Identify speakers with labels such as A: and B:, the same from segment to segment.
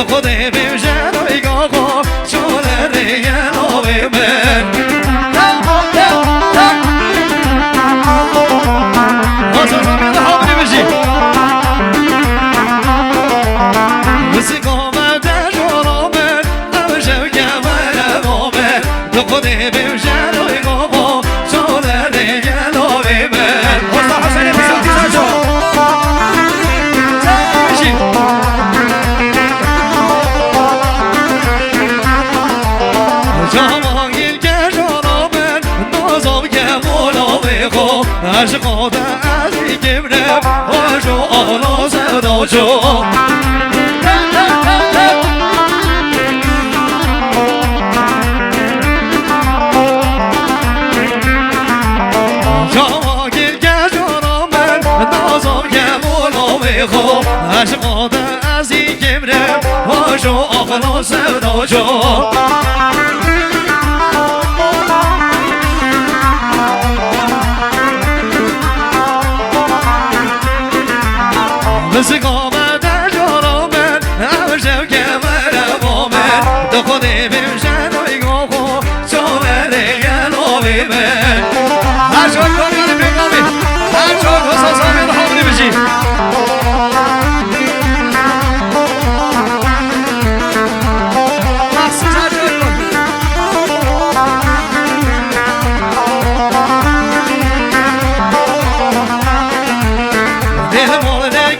A: خودی بیشتر روی گاه شده دیگه نوی من آسان سامی ده حالی بشی بسی گامه در جرامه همشه کمه نامه ده خودی بیشتر روی گاه شده دیگه نوی من
B: استاد حسین پیروزی ساشو
A: عشق از گمرم آشو آلا سودا شو جاگیر گجانا من نازم گمولا میخوام عشق از گمرم آشو آلا سودا شو بسی گامه در جرامه همشه کمه نمامه ده خودی بیمشه روی گاه شده دیگه نوی من هر شد کنید بگامی هر شد حساسامی ده حالی بشی مخصوص هر شد کن دل مال دکه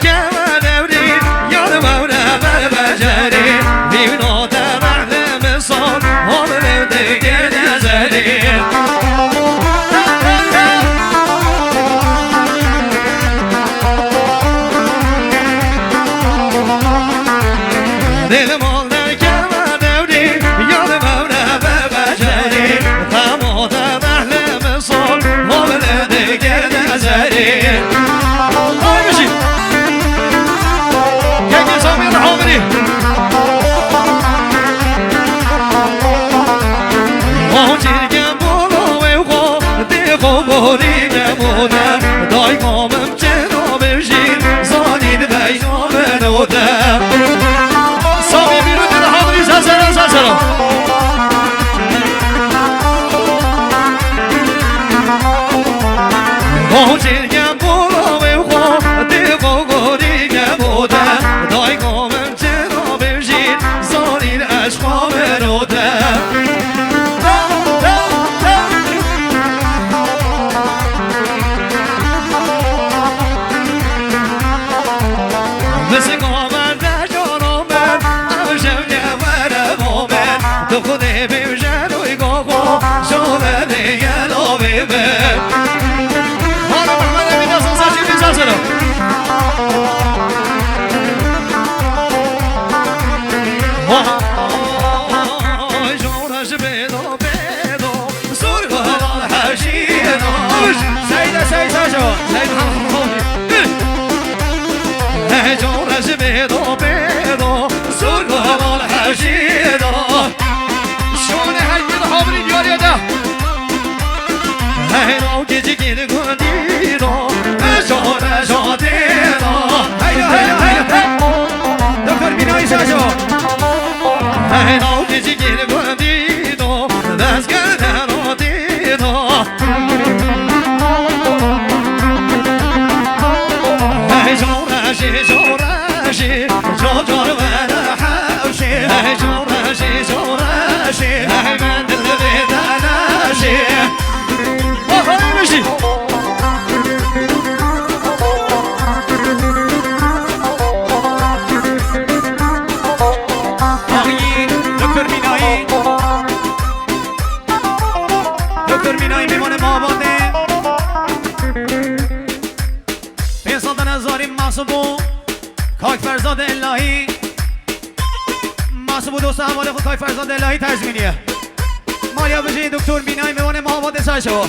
B: خاک فرزاد الهی محسوب دوست همال خود خاک فرزاد الهی تزمینیه مالیا بشید دکتر بینایی میوان محمد سایشو